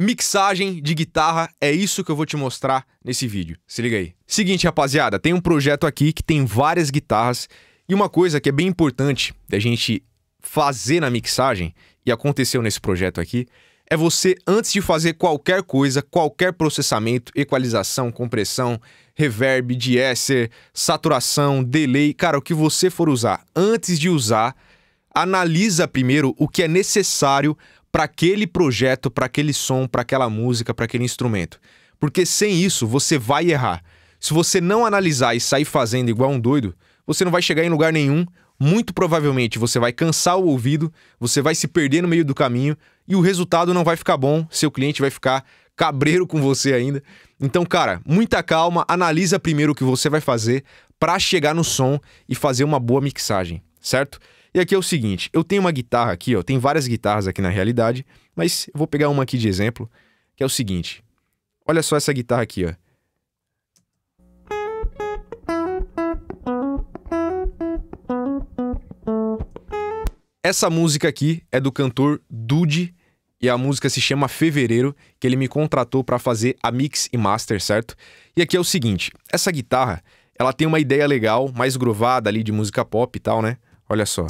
Mixagem de guitarra, é isso que eu vou te mostrar nesse vídeo. Se liga aí. Seguinte, rapaziada, tem um projeto aqui que tem várias guitarras e uma coisa que é bem importante da gente fazer na mixagem, e aconteceu nesse projeto aqui, é você, antes de fazer qualquer coisa, qualquer processamento, equalização, compressão, reverb, de-esser, saturação, delay, cara, o que você for usar, antes de usar, analisa primeiro o que é necessário para aquele projeto, para aquele som, para aquela música, para aquele instrumento. Porque sem isso, você vai errar. Se você não analisar e sair fazendo igual um doido, você não vai chegar em lugar nenhum. Muito provavelmente você vai cansar o ouvido, você vai se perder no meio do caminho e o resultado não vai ficar bom, seu cliente vai ficar cabreiro com você ainda. Então, cara, muita calma, analisa primeiro o que você vai fazer para chegar no som e fazer uma boa mixagem, certo? E aqui é o seguinte, eu tenho uma guitarra aqui, ó, tem várias guitarras aqui na realidade, mas eu vou pegar uma aqui de exemplo, que é o seguinte. Olha só essa guitarra aqui, ó. Essa música aqui é do cantor Dude e a música se chama Fevereiro, que ele me contratou para fazer a mix e master, certo? E aqui é o seguinte, essa guitarra, ela tem uma ideia legal, mais groovada ali de música pop e tal, né? Olha só.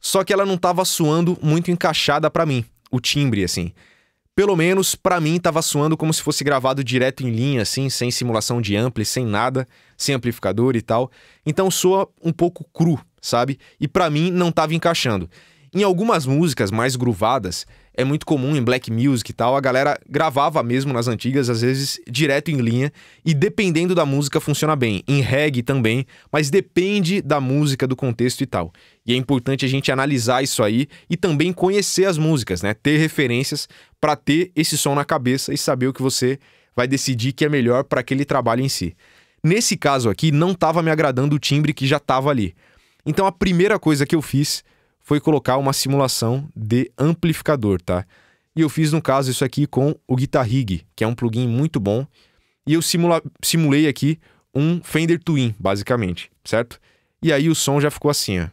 Só que ela não tava soando muito encaixada pra mim, o timbre, assim. Pelo menos, pra mim, tava soando como se fosse gravado direto em linha, assim, sem simulação de ampli, sem nada, sem amplificador e tal. Então soa um pouco cru, sabe? E pra mim, não tava encaixando. Em algumas músicas mais groovadas, é muito comum em black music e tal, a galera gravava mesmo nas antigas, às vezes direto em linha, e dependendo da música funciona bem. Em reggae também, mas depende da música, do contexto e tal. E é importante a gente analisar isso aí e também conhecer as músicas, né? Ter referências para ter esse som na cabeça e saber o que você vai decidir que é melhor para aquele trabalho em si. Nesse caso aqui, não estava me agradando o timbre que já estava ali. Então a primeira coisa que eu fiz foi colocar uma simulação de amplificador, tá? E eu fiz, no caso, isso aqui com o Guitar Rig, que é um plugin muito bom. E eu simulei aqui um Fender Twin, basicamente, certo? E aí o som já ficou assim, ó.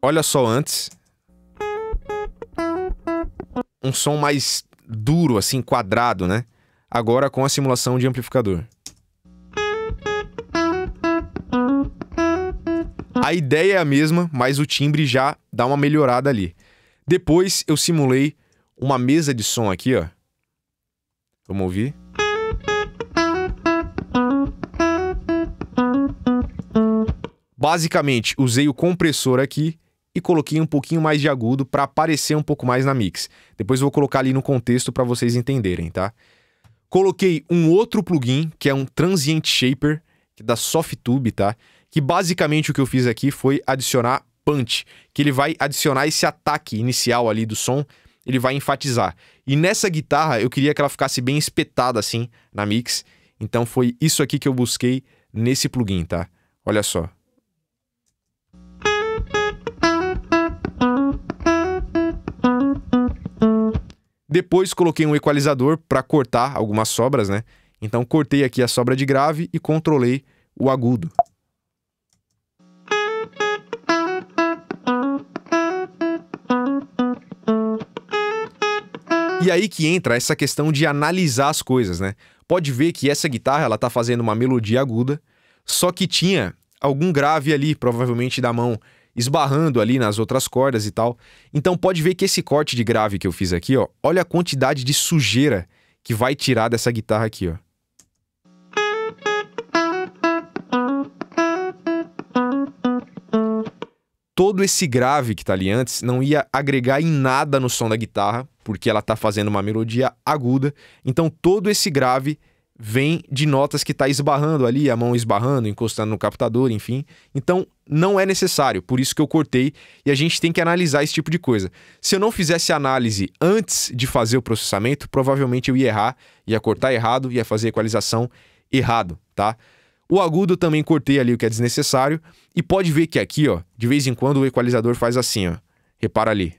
Olha só antes. Um som mais duro, assim, quadrado, né? Agora com a simulação de amplificador. A ideia é a mesma, mas o timbre já dá uma melhorada ali. Depois eu simulei uma mesa de som aqui, ó. Vamos ouvir. Basicamente, usei o compressor aqui e coloquei um pouquinho mais de agudo para aparecer um pouco mais na mix. Depois eu vou colocar ali no contexto para vocês entenderem, tá? Coloquei um outro plugin, que é um Transient Shaper, da Softube, tá? Que basicamente o que eu fiz aqui foi adicionar punch, que ele vai adicionar esse ataque inicial ali do som, ele vai enfatizar. E nessa guitarra eu queria que ela ficasse bem espetada assim na mix, então foi isso aqui que eu busquei nesse plugin, tá? Olha só. Depois coloquei um equalizador para cortar algumas sobras, né? Então cortei aqui a sobra de grave e controlei o agudo. E aí que entra essa questão de analisar as coisas, né? Pode ver que essa guitarra, ela tá fazendo uma melodia aguda, só que tinha algum grave ali, provavelmente da mão, esbarrando ali nas outras cordas e tal. Então pode ver que esse corte de grave que eu fiz aqui, ó, olha a quantidade de sujeira que vai tirar dessa guitarra aqui, ó. Todo esse grave que tá ali antes não ia agregar em nada no som da guitarra, porque ela tá fazendo uma melodia aguda. Então todo esse grave vem de notas que tá esbarrando ali, a mão esbarrando, encostando no captador, enfim. Então não é necessário, por isso que eu cortei, e a gente tem que analisar esse tipo de coisa. Se eu não fizesse análise antes de fazer o processamento, provavelmente eu ia errar, ia cortar errado, ia fazer equalização errado, tá? O agudo também cortei ali o que é desnecessário, e pode ver que aqui, ó, de vez em quando o equalizador faz assim, ó. Repara ali.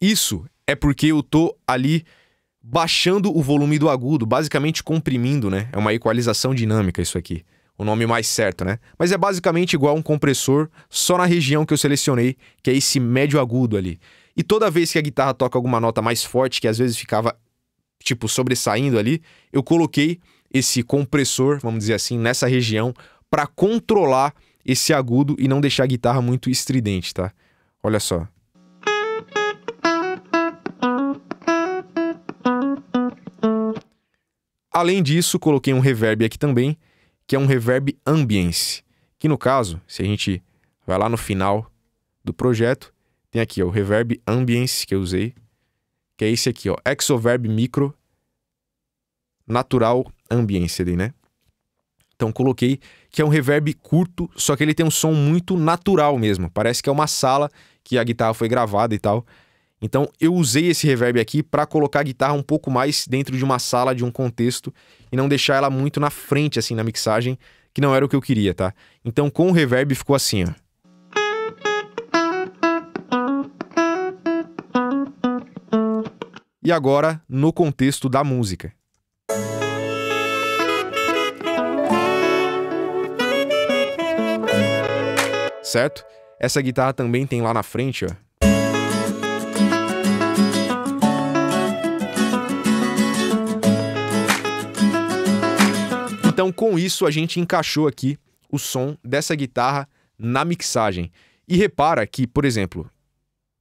Isso é porque eu tô ali baixando o volume do agudo, basicamente comprimindo, né? É uma equalização dinâmica isso aqui, o nome mais certo, né? Mas é basicamente igual a um compressor, só na região que eu selecionei, que é esse médio agudo ali. E toda vez que a guitarra toca alguma nota mais forte, que às vezes ficava, tipo, sobressaindo ali, eu coloquei esse compressor, vamos dizer assim, nessa região, para controlar esse agudo e não deixar a guitarra muito estridente, tá? Olha só. Além disso, coloquei um reverb aqui também, que é um reverb ambience, que no caso, se a gente vai lá no final do projeto, tem aqui ó, o reverb ambience que eu usei, que é esse aqui, ó, Exoverb Micro Natural Ambience ali, né? Então coloquei que é um reverb curto, só que ele tem um som muito natural mesmo, parece que é uma sala que a guitarra foi gravada e tal. Então eu usei esse reverb aqui para colocar a guitarra um pouco mais dentro de uma sala, de um contexto, e não deixar ela muito na frente, assim, na mixagem, que não era o que eu queria, tá? Então com o reverb ficou assim, ó. E agora no contexto da música. Certo? Essa guitarra também tem lá na frente, ó. Então, com isso, a gente encaixou aqui o som dessa guitarra na mixagem. E repara que, por exemplo,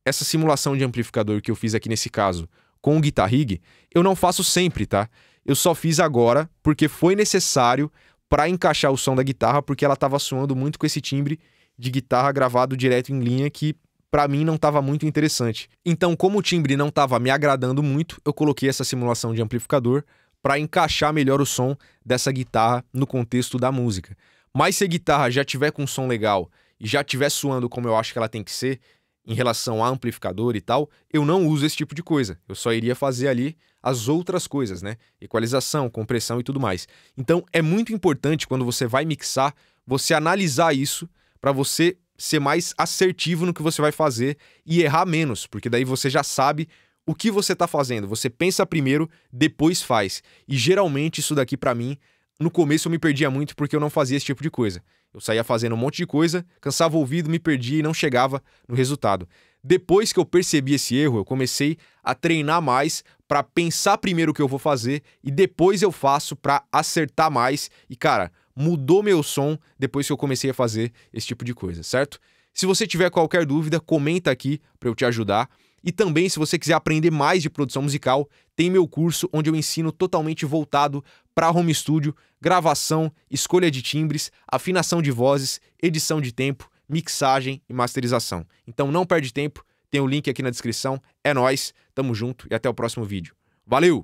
essa simulação de amplificador que eu fiz aqui nesse caso com o Guitar Rig, eu não faço sempre, tá? Eu só fiz agora porque foi necessário para encaixar o som da guitarra, porque ela estava soando muito com esse timbre de guitarra gravado direto em linha que para mim não estava muito interessante. Então, como o timbre não estava me agradando muito, eu coloquei essa simulação de amplificador para encaixar melhor o som dessa guitarra no contexto da música. Mas se a guitarra já tiver com um som legal e já estiver soando como eu acho que ela tem que ser, em relação a amplificador e tal, eu não uso esse tipo de coisa. Eu só iria fazer ali as outras coisas, né? Equalização, compressão e tudo mais. Então é muito importante quando você vai mixar, você analisar isso para você ser mais assertivo no que você vai fazer e errar menos, porque daí você já sabe o que você está fazendo. Você pensa primeiro, depois faz. E geralmente isso daqui para mim, no começo eu me perdia muito porque eu não fazia esse tipo de coisa. Eu saía fazendo um monte de coisa, cansava o ouvido, me perdia e não chegava no resultado. Depois que eu percebi esse erro, eu comecei a treinar mais para pensar primeiro o que eu vou fazer e depois eu faço para acertar mais. E cara, mudou meu som depois que eu comecei a fazer esse tipo de coisa, certo? Se você tiver qualquer dúvida, comenta aqui para eu te ajudar. E também, se você quiser aprender mais de produção musical, tem meu curso onde eu ensino totalmente voltado para home studio, gravação, escolha de timbres, afinação de vozes, edição de tempo, mixagem e masterização. Então não perde tempo, tem o link aqui na descrição. É nóis, tamo junto e até o próximo vídeo. Valeu!